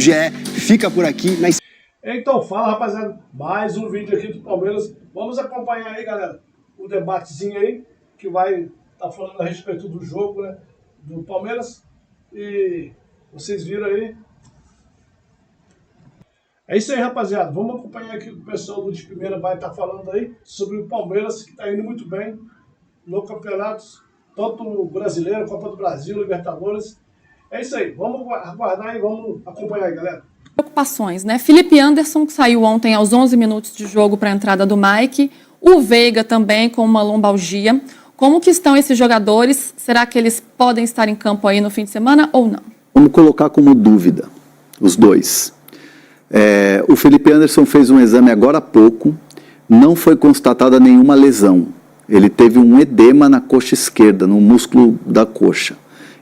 GE fica por aqui na... Então, fala, rapaziada, mais um vídeo aqui do Palmeiras. Vamos acompanhar aí, galera, o debatezinho aí, que vai estar falando a respeito do jogo, né, do Palmeiras. E vocês viram aí. É isso aí, rapaziada. Vamos acompanhar aqui o que o pessoal do De Primeira vai estar falando aí sobre o Palmeiras, que está indo muito bem no campeonato, tanto no Brasileiro, Copa do Brasil, Libertadores. É isso aí. Vamos aguardar e vamos acompanhar aí, galera. Preocupações, né? Felipe Anderson, que saiu ontem aos 11 minutos de jogo para a entrada do Mike. O Veiga também com uma lombalgia. Como que estão esses jogadores? Será que eles podem estar em campo aí no fim de semana ou não? Vamos colocar como dúvida os dois. O Felipe Anderson fez um exame agora há pouco, não foi constatada nenhuma lesão. Ele teve um edema na coxa esquerda, no músculo da coxa,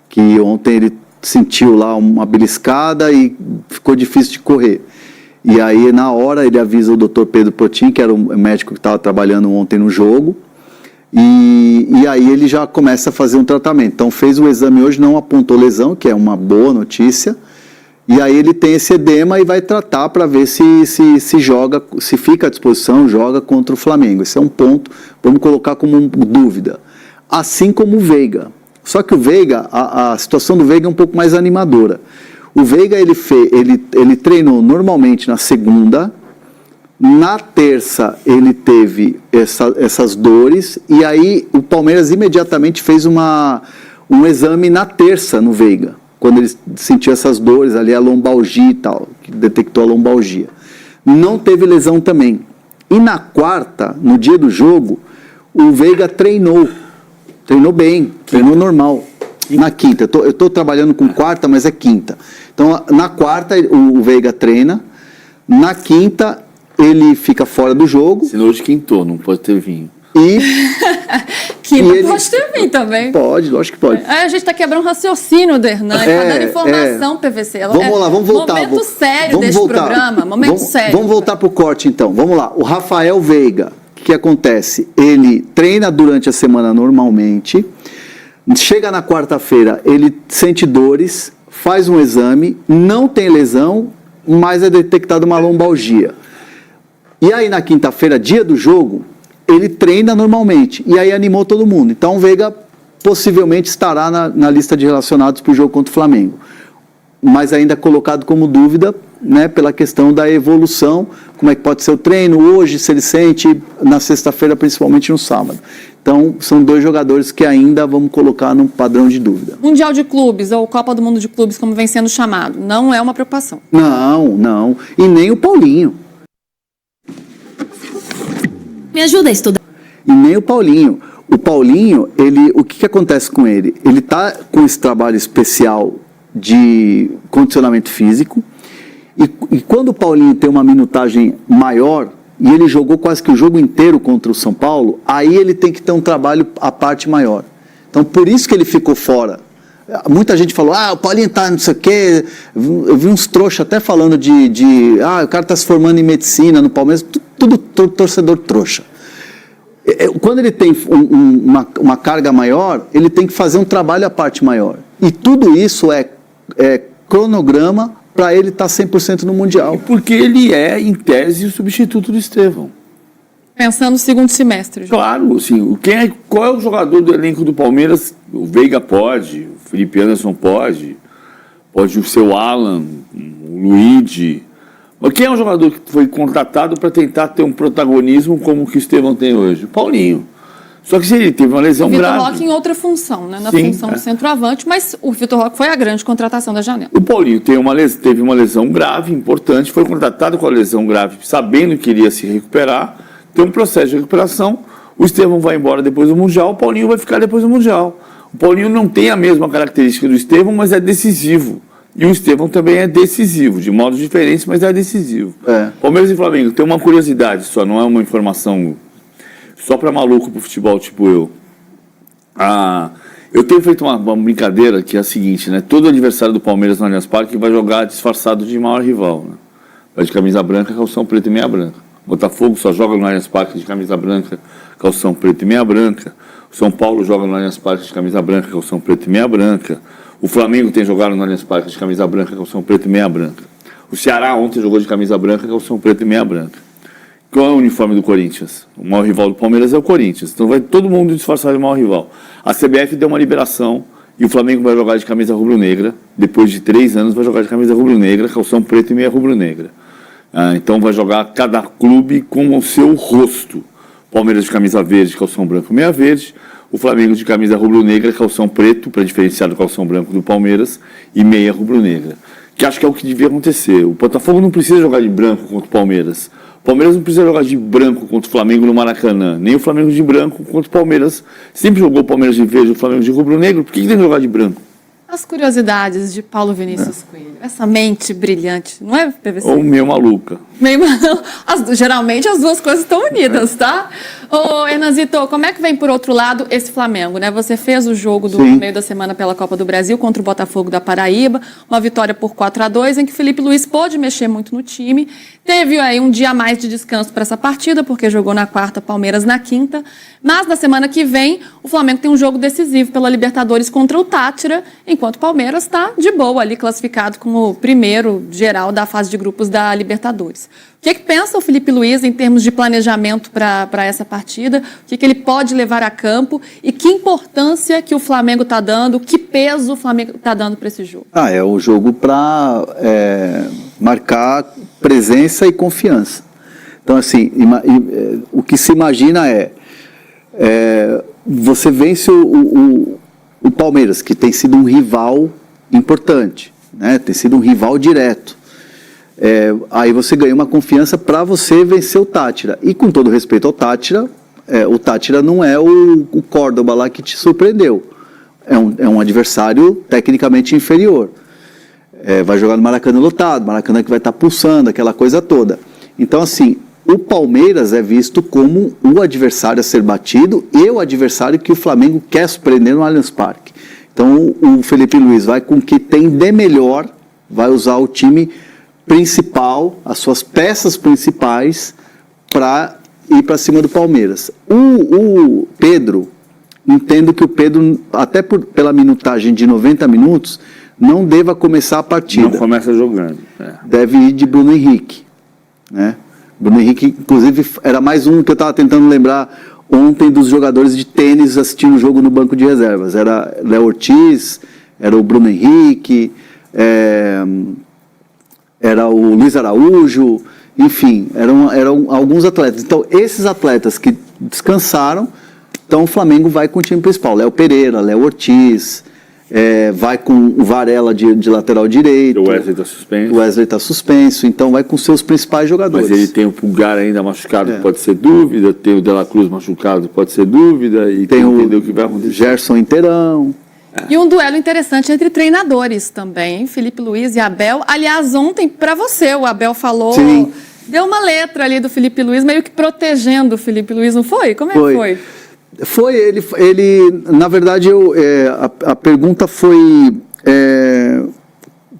que ontem ele sentiu lá uma beliscada e ficou difícil de correr. E aí, na hora, ele avisa o Dr. Pedro Protin, que era o médico que estava trabalhando ontem no jogo, e aí ele já começa a fazer um tratamento. Então, fez o exame hoje, não apontou lesão, que é uma boa notícia, e aí ele tem esse edema e vai tratar para ver se joga, se fica à disposição, joga contra o Flamengo. Esse é um ponto, vamos colocar como dúvida. Assim como o Veiga. Só que o Veiga, a situação do Veiga é um pouco mais animadora. O Veiga, ele treinou normalmente na segunda, na terça ele teve essas dores, e aí o Palmeiras imediatamente fez um exame na terça no Veiga, quando ele sentiu essas dores ali, a lombalgia e tal, que detectou a lombalgia. Não teve lesão também. E na quarta, no dia do jogo, o Veiga treinou bem, treinou normal. Na quinta, eu estou trabalhando com quarta, mas é quinta. Então, na quarta, o Veiga treina. Na quinta, ele fica fora do jogo. Senão de quintou, não pode ter vinho. Quinta pode ter vinho também. Pode, lógico que pode. A gente está quebrando o raciocínio do Hernan, está dando informação, PVC. Vamos lá, vamos voltar. Momento sério deste programa, sério. Vamos voltar para o corte, então. Vamos lá. O Rafael Veiga, o que acontece? Ele treina durante a semana normalmente. Chega na quarta-feira, ele sente dores, faz um exame, não tem lesão, mas é detectada uma lombalgia. E aí na quinta-feira, dia do jogo, ele treina normalmente, e aí animou todo mundo. Então o Veiga possivelmente estará na lista de relacionados para o jogo contra o Flamengo. Mas ainda colocado como dúvida, né, pela questão da evolução, como é que pode ser o treino hoje, se ele sente, na sexta-feira, principalmente no sábado. Então, são dois jogadores que ainda vamos colocar num padrão de dúvida. Mundial de Clubes, ou Copa do Mundo de Clubes, como vem sendo chamado, não é uma preocupação. Não. E nem o Paulinho. Me ajuda a estudar. E nem o Paulinho. O Paulinho, o que acontece com ele? Ele está com esse trabalho especial de condicionamento físico, e quando o Paulinho tem uma minutagem maior, e ele jogou quase que o jogo inteiro contra o São Paulo, aí ele tem que ter um trabalho à parte maior. Então, por isso que ele ficou fora. Muita gente falou, o Paulinho tá não sei o quê. Eu vi uns trouxas até falando o cara está se formando em medicina no Palmeiras, tudo torcedor trouxa. Quando ele tem uma carga maior, ele tem que fazer um trabalho à parte maior. E tudo isso é cronograma para ele estar 100% no Mundial. E porque ele é, em tese, o substituto do Estevão. Pensando no segundo semestre. Claro, assim, qual é o jogador do elenco do Palmeiras? O Veiga pode, o Felipe Anderson pode o seu Alan, o Luigi. Mas quem é um jogador que foi contratado para tentar ter um protagonismo como o que o Estevão tem hoje? O Paulinho. Só que se ele teve uma lesão grave... O Vitor Roque em outra função, né? Na função do centroavante, mas o Vitor Roque foi a grande contratação da janela. O Paulinho teve uma lesão grave, importante, foi contratado com a lesão grave, sabendo que iria se recuperar, tem um processo de recuperação, o Estevão vai embora depois do Mundial, o Paulinho vai ficar depois do Mundial. O Paulinho não tem a mesma característica do Estevão, mas é decisivo. E o Estevão também é decisivo, de modos diferentes, mas é decisivo. Palmeiras e Flamengo, tem uma curiosidade só, não é uma informação... Só para maluco pro futebol, tipo eu. Eu tenho feito uma brincadeira que é a seguinte, né? Todo adversário do Palmeiras no Allianz Parque vai jogar disfarçado de maior rival, né? Vai de camisa branca, calção preto e meia branca. Botafogo só joga no Allianz Parque de camisa branca, calção preto e meia branca. O São Paulo joga no Allianz Parque de camisa branca, calção preto e meia branca. O Flamengo tem jogado no Allianz Parque de camisa branca, calção preto e meia branca. O Ceará ontem jogou de camisa branca, calção preto e meia branca. Qual é o uniforme do Corinthians? O maior rival do Palmeiras é o Corinthians. Então vai todo mundo disfarçado de maior rival. A CBF deu uma liberação e o Flamengo vai jogar de camisa rubro-negra. Depois de 3 anos vai jogar de camisa rubro-negra, calção preto e meia rubro-negra. Então vai jogar cada clube com o seu rosto. Palmeiras de camisa verde, calção branco, meia verde. O Flamengo de camisa rubro-negra, calção preto, para diferenciar do calção branco do Palmeiras, e meia rubro-negra. Que acho que é o que devia acontecer. O Botafogo não precisa jogar de branco contra o Palmeiras. O Palmeiras não precisa jogar de branco contra o Flamengo no Maracanã. Nem o Flamengo de branco contra o Palmeiras. Sempre jogou o Palmeiras de verde e o Flamengo de rubro-negro. Por que tem que jogar de branco? As curiosidades de Paulo Vinícius Coelho. Essa mente brilhante, não é, PVC? Ou meio maluca. Geralmente as duas coisas estão unidas, tá? Ô, Hernanzito, como é que vem, por outro lado, esse Flamengo, né? Você fez o jogo do meio da semana pela Copa do Brasil contra o Botafogo da Paraíba, uma vitória por 4-2, em que Felipe Luiz pôde mexer muito no time. Teve aí um dia a mais de descanso para essa partida, porque jogou na quarta, Palmeiras na quinta. Mas na semana que vem, o Flamengo tem um jogo decisivo pela Libertadores contra o Tátira, enquanto o Palmeiras está de boa ali, classificado como primeiro geral da fase de grupos da Libertadores. O que pensa o Felipe Luiz em termos de planejamento para essa partida? O que ele pode levar a campo e que importância que o Flamengo está dando, que peso o Flamengo está dando para esse jogo? É um jogo para marcar presença e confiança. Então, assim, o que se imagina você vence o Palmeiras, que tem sido um rival importante, né? Tem sido um rival direto. Aí você ganha uma confiança para você vencer o Tátira. E com todo respeito ao Tátira, o Tátira não é o Córdoba lá que te surpreendeu. É um adversário tecnicamente inferior. Vai jogar no Maracanã lotado, Maracanã que vai estar pulsando, aquela coisa toda. Então, assim, o Palmeiras é visto como o adversário a ser batido e o adversário que o Flamengo quer surpreender no Allianz Parque. Então, o Felipe Luiz vai com o que tem de melhor, vai usar o time principal, as suas peças principais, para ir para cima do Palmeiras. O Pedro, entendo que o Pedro, até pela minutagem de 90 minutos, não deva começar a partida. Não começa jogando. Deve ir de Bruno Henrique, né? Bruno Henrique, inclusive, era mais um que eu estava tentando lembrar ontem dos jogadores de tênis assistindo o jogo no banco de reservas. Era Léo Ortiz, era o Bruno Henrique, era o Luiz Araújo, enfim, eram alguns atletas. Então, esses atletas que descansaram, então o Flamengo vai com o time principal. Léo Pereira, Léo Ortiz, vai com o Varela de lateral direito. O Wesley está suspenso. O Wesley está suspenso, então vai com seus principais jogadores. Mas ele tem o Pulgar ainda machucado, que pode ser dúvida, tem o De La Cruz machucado, pode ser dúvida, e tem o que vai acontecer. Gerson inteirão. E um duelo interessante entre treinadores também, Felipe Luiz e Abel. Aliás, ontem, para você, o Abel falou... Sim. Deu uma letra ali do Felipe Luiz, meio que protegendo o Felipe Luiz, não foi? Como é que foi? Foi, ele na verdade, a pergunta foi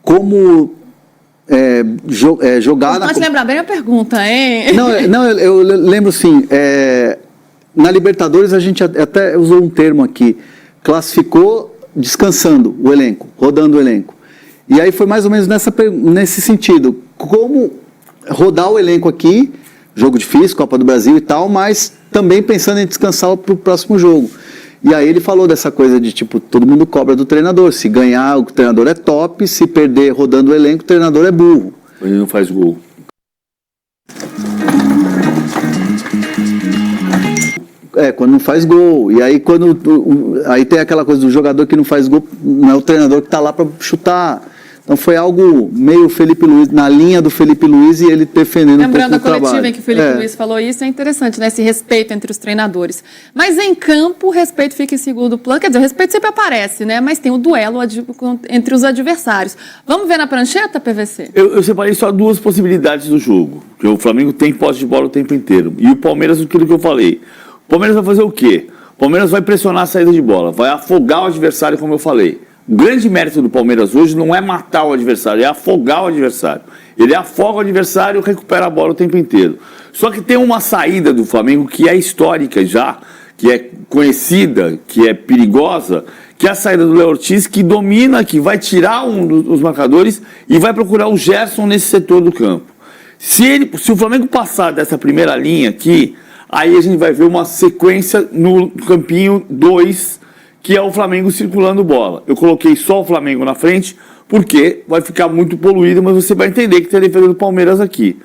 como jogar... Pode lembrar bem a pergunta, hein? Não, eu lembro sim, na Libertadores a gente até usou um termo aqui, classificou descansando o elenco, rodando o elenco. E aí foi mais ou menos nesse sentido, como rodar o elenco aqui, jogo difícil, Copa do Brasil e tal, mas também pensando em descansar para o próximo jogo. E aí ele falou dessa coisa de, tipo, todo mundo cobra do treinador. Se ganhar, o treinador é top. Se perder rodando o elenco, o treinador é burro. Ele não faz gol. Quando não faz gol. E aí, aí tem aquela coisa do jogador que não faz gol, não é o treinador que está lá para chutar. Então foi algo meio Felipe Luiz, na linha do Felipe Luiz, e ele defendendo um pouco o trabalho. Lembrando a coletiva em que o Felipe Luiz falou isso, é interessante, né? Esse respeito entre os treinadores. Mas em campo, o respeito fica em segundo plano. Quer dizer, o respeito sempre aparece, né? Mas tem o duelo entre os adversários. Vamos ver na prancheta, PVC? Eu separei só 2 possibilidades do jogo. Porque o Flamengo tem posse de bola o tempo inteiro. E o Palmeiras, aquilo que eu falei. O Palmeiras vai fazer o quê? O Palmeiras vai pressionar a saída de bola, vai afogar o adversário, como eu falei. O grande mérito do Palmeiras hoje não é matar o adversário, é afogar o adversário. Ele afoga o adversário e recupera a bola o tempo inteiro. Só que tem uma saída do Flamengo que é histórica já, que é conhecida, que é perigosa, que é a saída do Léo Ortiz, que domina, que vai tirar um dos marcadores e vai procurar o Gerson nesse setor do campo. Se o Flamengo passar dessa primeira linha aqui, aí a gente vai ver uma sequência no campinho 2, que é o Flamengo circulando bola. Eu coloquei só o Flamengo na frente, porque vai ficar muito poluído, mas você vai entender que tem a defesa do Palmeiras aqui.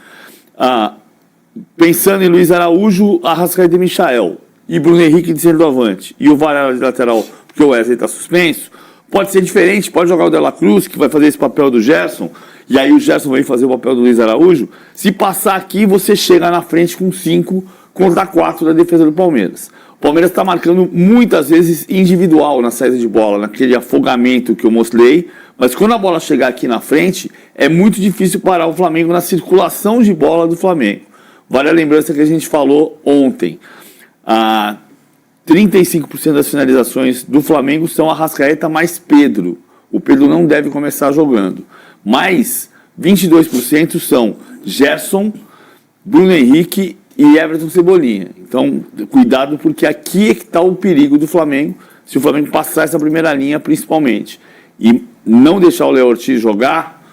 Pensando em Luiz Araújo, Arrascaeta e Michael, e Bruno Henrique de centroavante, e o Varela de lateral, porque o Wesley está suspenso, pode ser diferente, pode jogar o De La Cruz, que vai fazer esse papel do Gerson, e aí o Gerson vai fazer o papel do Luiz Araújo. Se passar aqui, você chega na frente com 5 contra 4 da defesa do Palmeiras. O Palmeiras está marcando muitas vezes individual na saída de bola, naquele afogamento que eu mostrei, mas quando a bola chegar aqui na frente, é muito difícil parar o Flamengo na circulação de bola do Flamengo. Vale a lembrança que a gente falou ontem. 35% das finalizações do Flamengo são Arrascaeta mais Pedro. O Pedro não deve começar jogando. Mas 22% são Gerson, Bruno Henrique e Everton Cebolinha. Então, cuidado, porque aqui é que está o perigo do Flamengo, se o Flamengo passar essa primeira linha, principalmente. E não deixar o Léo Ortiz jogar,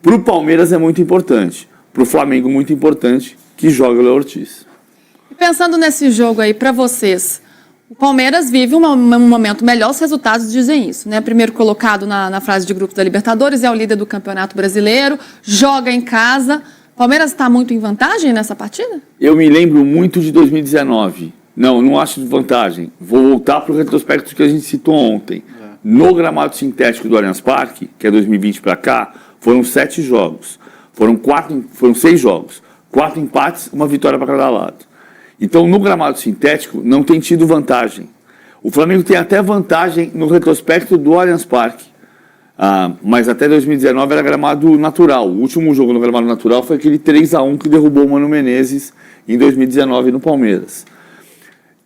para o Palmeiras é muito importante. Para o Flamengo, muito importante que jogue o Léo Ortiz. E pensando nesse jogo aí, para vocês, o Palmeiras vive um momento melhor, os resultados dizem isso, né? Primeiro colocado na fase de grupos da Libertadores, é o líder do Campeonato Brasileiro, joga em casa. O Palmeiras está muito em vantagem nessa partida? Eu me lembro muito de 2019. Não acho de vantagem. Vou voltar para o retrospecto que a gente citou ontem. No gramado sintético do Allianz Parque, que é 2020 para cá, foram 7 jogos. Foram 6 jogos. 4 empates, uma vitória para cada lado. Então, no gramado sintético, não tem tido vantagem. O Flamengo tem até vantagem no retrospecto do Allianz Parque. Mas até 2019 era gramado natural. O último jogo no gramado natural foi aquele 3-1 que derrubou o Mano Menezes em 2019 no Palmeiras.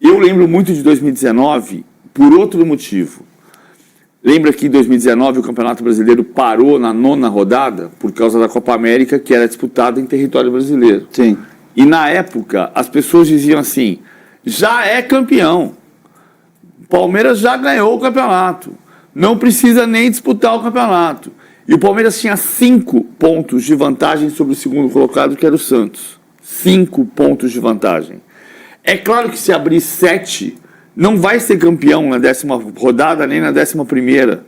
Eu lembro muito de 2019 por outro motivo. Lembra que em 2019 o Campeonato Brasileiro parou na 9ª rodada por causa da Copa América, que era disputada em território brasileiro. Sim. E na época as pessoas diziam assim, já é campeão. Palmeiras já ganhou o campeonato. Não precisa nem disputar o campeonato. E o Palmeiras tinha 5 pontos de vantagem sobre o segundo colocado, que era o Santos. 5 pontos de vantagem. É claro que se abrir 7, não vai ser campeão na 10ª rodada, nem na 11ª.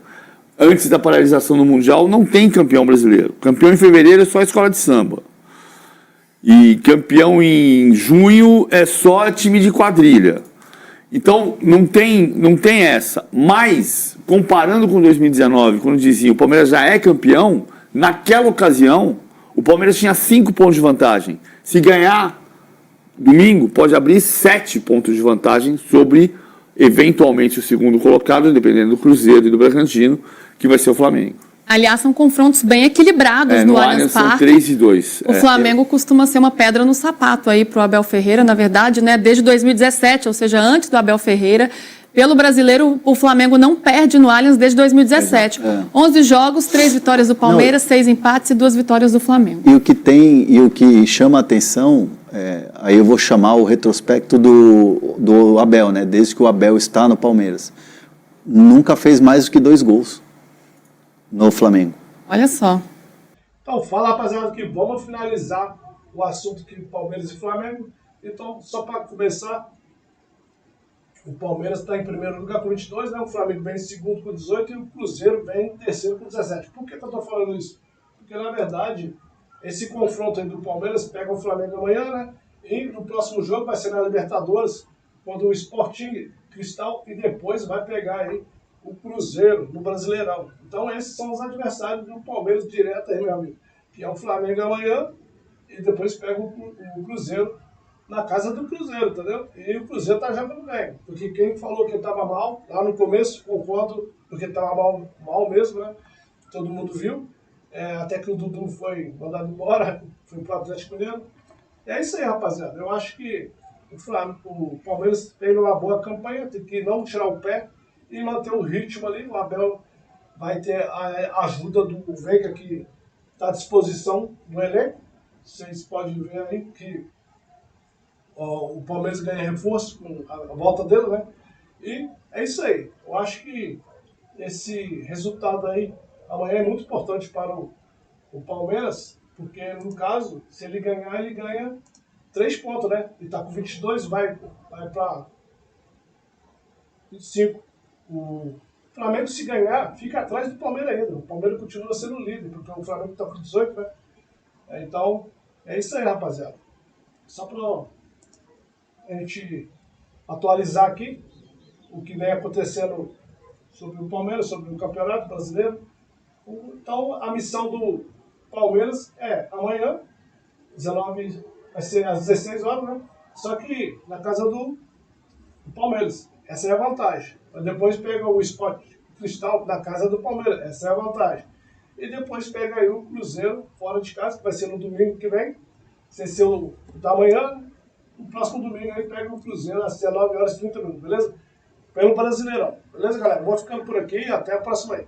Antes da paralisação do Mundial, não tem campeão brasileiro. Campeão em fevereiro é só a escola de samba. E campeão em junho é só time de quadrilha. Então, não tem essa. Mas, comparando com 2019, quando dizia o Palmeiras já é campeão, naquela ocasião, o Palmeiras tinha 5 pontos de vantagem. Se ganhar domingo, pode abrir 7 pontos de vantagem sobre, eventualmente, o segundo colocado, dependendo do Cruzeiro e do Bragantino, que vai ser o Flamengo. Aliás, são confrontos bem equilibrados no Allianz Parque. São 3-2. O Flamengo costuma ser uma pedra no sapato aí para o Abel Ferreira, na verdade, né? Desde 2017, ou seja, antes do Abel Ferreira. Pelo brasileiro, o Flamengo não perde no Allianz desde 2017. 11 jogos, 3 vitórias do Palmeiras, 6 empates e 2 vitórias do Flamengo. E o que chama a atenção, aí eu vou chamar o retrospecto do Abel, né? Desde que o Abel está no Palmeiras. Nunca fez mais do que 2 gols no Flamengo. Olha só. Então, fala, rapaziada, que vamos finalizar o assunto aqui Palmeiras e Flamengo. Então, só para começar, o Palmeiras está em primeiro lugar com 22, né? O Flamengo vem em segundo com 18 e o Cruzeiro vem em terceiro com 17. Por que eu estou falando isso? Porque, na verdade, esse confronto aí do Palmeiras pega o Flamengo amanhã, né? E no próximo jogo vai ser na Libertadores, quando o Sporting Cristal, e depois vai pegar aí o Cruzeiro no Brasileirão. Então esses são os adversários do Palmeiras direto aí, meu amigo. Que é o Flamengo amanhã e depois pega o Cruzeiro na casa do Cruzeiro, entendeu? E o Cruzeiro tá jogando bem. Porque quem falou que ele tava mal, lá no começo, concordo, porque ele tava mal mesmo, né? Todo mundo viu. Até que o Dudu foi mandado embora, foi pro Atlético Mineiro. É isso aí, rapaziada. Eu acho que o Palmeiras tem uma boa campanha, tem que não tirar o pé e manter o ritmo ali. O Abel vai ter a ajuda do Veiga, que está à disposição no elenco. Vocês podem ver aí que o Palmeiras ganha reforço com a volta dele, né? E é isso aí. Eu acho que esse resultado aí amanhã é muito importante para o Palmeiras, porque no caso, se ele ganhar, ele ganha 3 pontos, né? Ele está com 22, vai para 25. O Flamengo, se ganhar, fica atrás do Palmeiras ainda. O Palmeiras continua sendo líder, porque o Flamengo está com 18, né? Então, é isso aí, rapaziada. Só para a gente atualizar aqui o que vem acontecendo sobre o Palmeiras, sobre o Campeonato Brasileiro. Então, a missão do Palmeiras é amanhã, 19, vai ser às 16 horas, né? Só que na casa do Palmeiras. Essa é a vantagem. Depois pega o Sport Cristal na casa do Palmeiras. Essa é a vantagem. E depois pega aí o Cruzeiro fora de casa, que vai ser no domingo que vem. Sem ser o da manhã. No próximo domingo aí pega o Cruzeiro às 19 horas e 30 minutos, beleza? Pelo Brasileirão. Beleza, galera? Vou ficando por aqui e até a próxima aí.